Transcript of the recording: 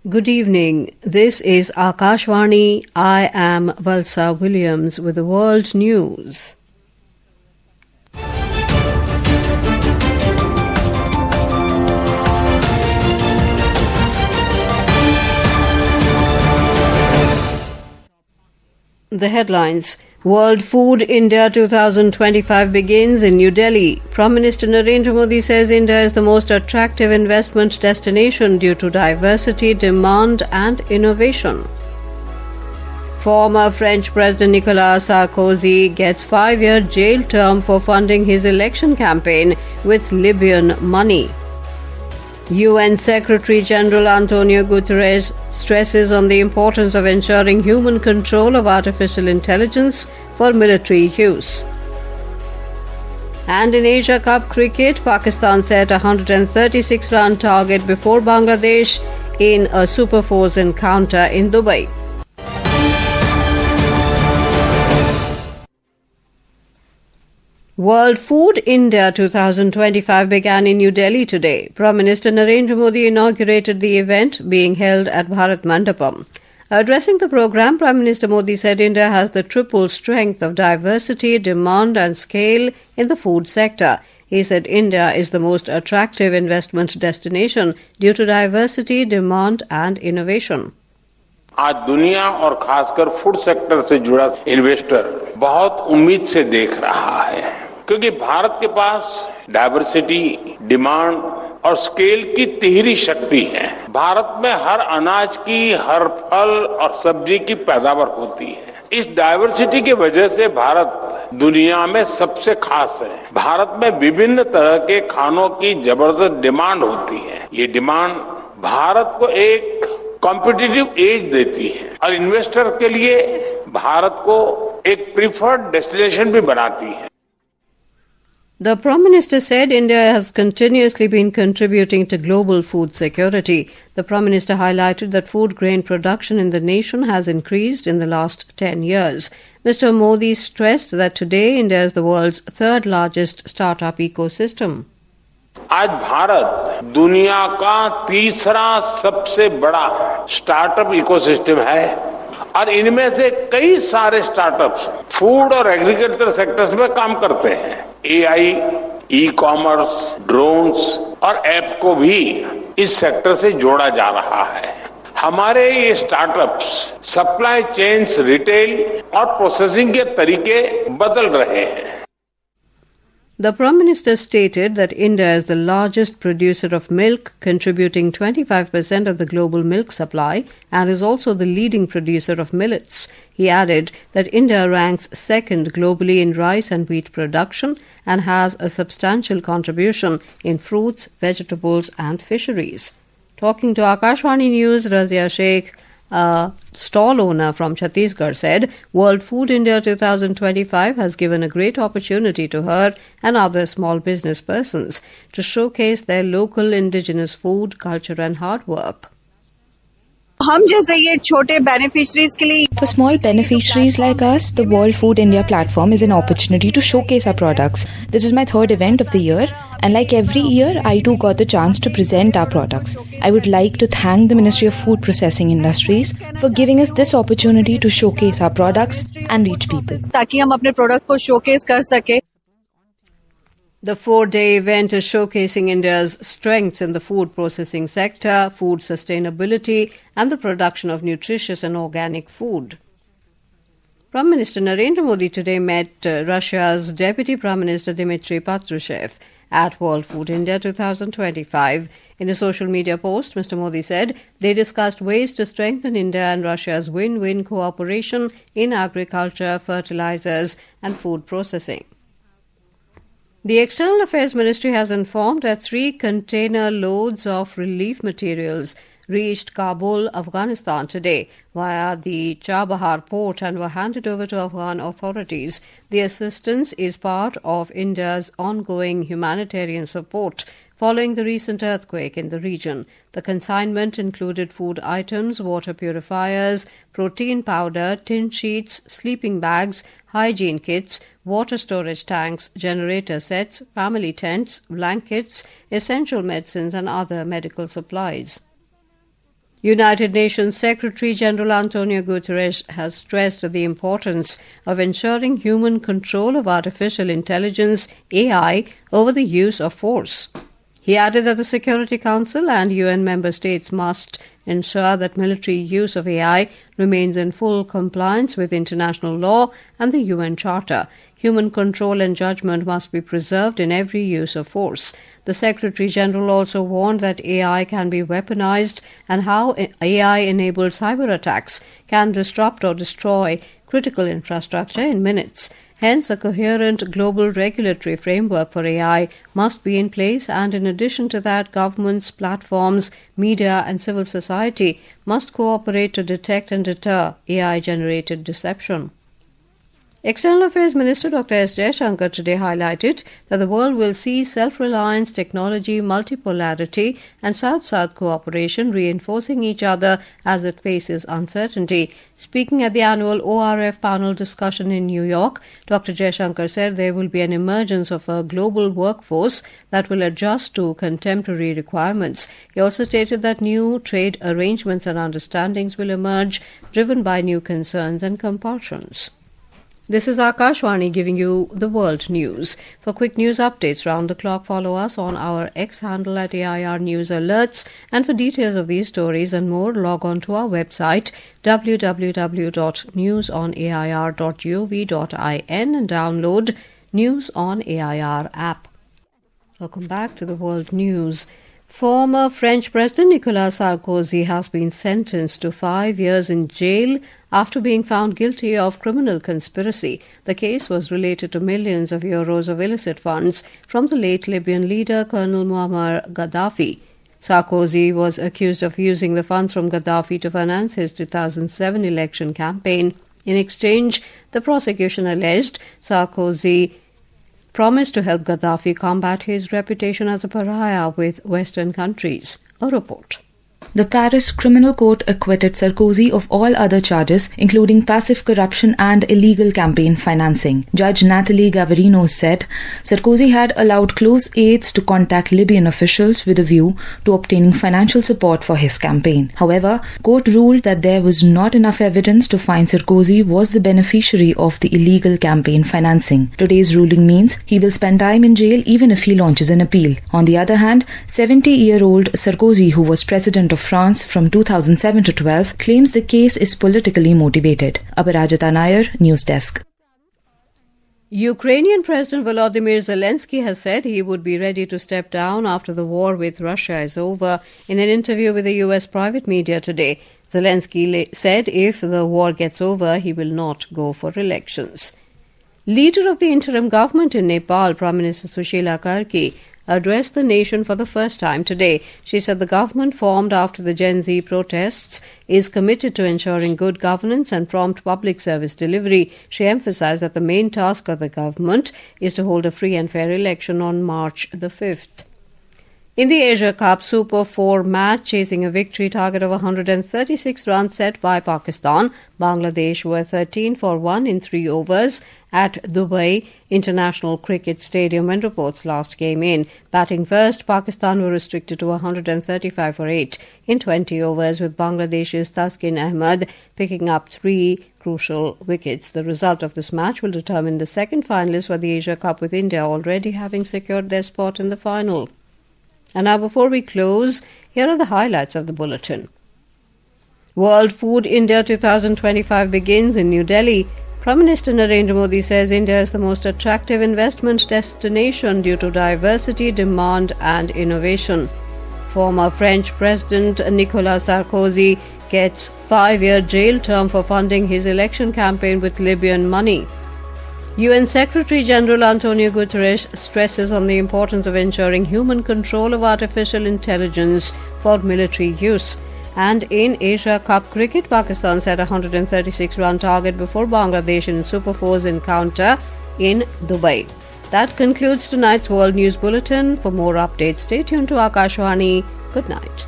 Good evening. This is Akashvani. I am Valsa Williams with the world news. The headlines. World Food India 2025 begins in New Delhi. Prime Minister Narendra Modi says India is the most attractive investment destination due to diversity, demand and innovation. Former French President Nicolas Sarkozy gets 5-year jail term for funding his election campaign with Libyan money. UN Secretary-General Antonio Guterres stresses on the importance of ensuring human control of artificial intelligence for military use. And in Asia Cup cricket, Pakistan set a 136-run target before Bangladesh in a Super Fours encounter in Dubai. World Food India 2025 began in New Delhi today. Prime Minister Narendra Modi inaugurated the event being held at Bharat Mandapam. Addressing the program, Prime Minister Modi said India has the triple strength of diversity, demand and scale in the food sector. He said India is the most attractive investment destination due to diversity, demand and innovation. आज दुनिया और खासकर food sector से जुड़ा investor बहुत उम्मीद से देख रहा है क्योंकि भारत के पास डाइवर्सिटी, डिमांड और स्केल की तिहरी शक्ति है। भारत में हर अनाज की, हर फल और सब्जी की पैदावार होती है। इस डाइवर्सिटी की वजह से भारत दुनिया में सबसे खास है। भारत में विभिन्न तरह के खानों की जबरदस्त डिमांड होती है। ये डिमांड भारत को एक कॉम्पिटिटिव एज देती है और इन्वेस्टर के लिए भारत को एक प्रीफर्ड डेस्टिनेशन भी बनाती है. The Prime Minister said India has continuously been contributing to global food security. The Prime Minister highlighted that food grain production in the nation has increased in the last 10 years. Mr. Modi stressed that today India is the world's third largest startup ecosystem. आज भारत दुनिया का तीसरा सबसे बड़ा startup ecosystem है और इनमें से कई सारे स्टार्टअप्स फूड और एग्रीकल्चर सेक्टर्स में काम करते हैं. एआई, ई कॉमर्स, ड्रोन्स और ऐप को भी इस सेक्टर से जोड़ा जा रहा है. हमारे ये स्टार्टअप्स सप्लाई चेन्स, रिटेल और प्रोसेसिंग के तरीके बदल रहे हैं. The Prime Minister stated that India is the largest producer of milk, contributing 25% of the global milk supply, and is also the leading producer of millets. He added that India ranks second globally in rice and wheat production and has a substantial contribution in fruits, vegetables and fisheries. Talking to Akashvani News, Razia Sheikh, a stall owner from Chhattisgarh, said World Food India 2025 has given a great opportunity to her and other small business persons to showcase their local indigenous food, culture and hard work. हम जैसे ये छोटे beneficiaries के लिए For small beneficiaries like us, the World Food India platform is an opportunity to showcase our products. This is my third event of the year, and like every year, I too got the chance to present our products. I would like to thank the Ministry of Food Processing Industries for giving us this opportunity to showcase our products and reach people. ताकि हम अपने product को showcase कर सके. The 4-day event is showcasing India's strengths in the food processing sector, food sustainability, and the production of nutritious and organic food. Prime Minister Narendra Modi today met Russia's Deputy Prime Minister Dmitry Patrushev at World Food India 2025. In a social media post, Mr. Modi said they discussed ways to strengthen India and Russia's win-win cooperation in agriculture, fertilizers, and food processing. The External Affairs Ministry has informed that 3 container loads of relief materials reached Kabul, Afghanistan today via the Chabahar port and were handed over to Afghan authorities. The assistance is part of India's ongoing humanitarian support following the recent earthquake in the region. The consignment included food items, water purifiers, protein powder, tin sheets, sleeping bags, hygiene kits, water storage tanks, generator sets, family tents, blankets, essential medicines and other medical supplies. United Nations Secretary-General Antonio Guterres has stressed the importance of ensuring human control of artificial intelligence, AI, over the use of force. He added that the Security Council and UN member states must ensure that military use of AI remains in full compliance with international law and the UN Charter. Human control and judgment must be preserved in every use of force. The Secretary-General also warned that AI can be weaponized and how AI-enabled cyber attacks can disrupt or destroy critical infrastructure in minutes. Hence, a coherent global regulatory framework for AI must be in place, and in addition to that, governments, platforms, media and civil society must cooperate to detect and deter AI-generated deception. External Affairs Minister Dr. S. Jaishankar today highlighted that the world will see self-reliance, technology, multipolarity and South-South cooperation reinforcing each other as it faces uncertainty. Speaking at the annual ORF panel discussion in New York, Dr. Jaishankar said there will be an emergence of a global workforce that will adjust to contemporary requirements. He also stated that new trade arrangements and understandings will emerge, driven by new concerns and compulsions. This is Akashwani giving you the world news. For quick news updates round the clock, follow us on our X handle at AIR News Alerts. And for details of these stories and more, log on to our website www.newsonair.gov.in and download News on AIR app. Welcome back to the world news. Former French President Nicolas Sarkozy has been sentenced to 5 years in jail after being found guilty of criminal conspiracy. The case was related to millions of euros of illicit funds from the late Libyan leader Colonel Muammar Gaddafi. Sarkozy was accused of using the funds from Gaddafi to finance his 2007 election campaign. In exchange, the prosecution alleged Sarkozy promised to help Gaddafi combat his reputation as a pariah with Western countries. A report. The Paris Criminal Court acquitted Sarkozy of all other charges, including passive corruption and illegal campaign financing. Judge Nathalie Gavarino said Sarkozy had allowed close aides to contact Libyan officials with a view to obtaining financial support for his campaign. However, court ruled that there was not enough evidence to find Sarkozy was the beneficiary of the illegal campaign financing. Today's ruling means he will spend time in jail even if he launches an appeal. On the other hand, 70-year-old Sarkozy, who was president of France from 2007 to 12, claims the case is politically motivated. Aparajita Nair, News Desk. Ukrainian President Volodymyr Zelensky has said he would be ready to step down after the war with Russia is over. In an interview with the US private media today, Zelensky said if the war gets over, he will not go for elections. Leader of the interim government in Nepal, Prime Minister Sushila Karki, addressed the nation for the first time today. She said the government formed after the Gen Z protests is committed to ensuring good governance and prompt public service delivery. She emphasized that the main task of the government is to hold a free and fair election on March the 5th. In the Asia Cup Super 4 match, chasing a victory target of 136 runs set by Pakistan, Bangladesh were 13 for 1 in 3 overs at Dubai International Cricket Stadium when reports last came in. Batting first, Pakistan were restricted to 135 for 8 in 20 overs, with Bangladesh's Taskin Ahmed picking up 3 crucial wickets. The result of this match will determine the second finalists for the Asia Cup, with India already having secured their spot in the final. And now, before we close, here are the highlights of the bulletin. World Food India 2025 begins in New Delhi. Prime Minister Narendra Modi says India is the most attractive investment destination due to diversity, demand and innovation. Former French President Nicolas Sarkozy gets 5-year jail term for funding his election campaign with Libyan money. UN Secretary-General Antonio Guterres stresses on the importance of ensuring human control of artificial intelligence for military use. And in Asia Cup cricket, Pakistan set a 136-run target before Bangladesh in Super 4's encounter in Dubai. That concludes tonight's World News Bulletin. For more updates, stay tuned to Akashwani. Good night.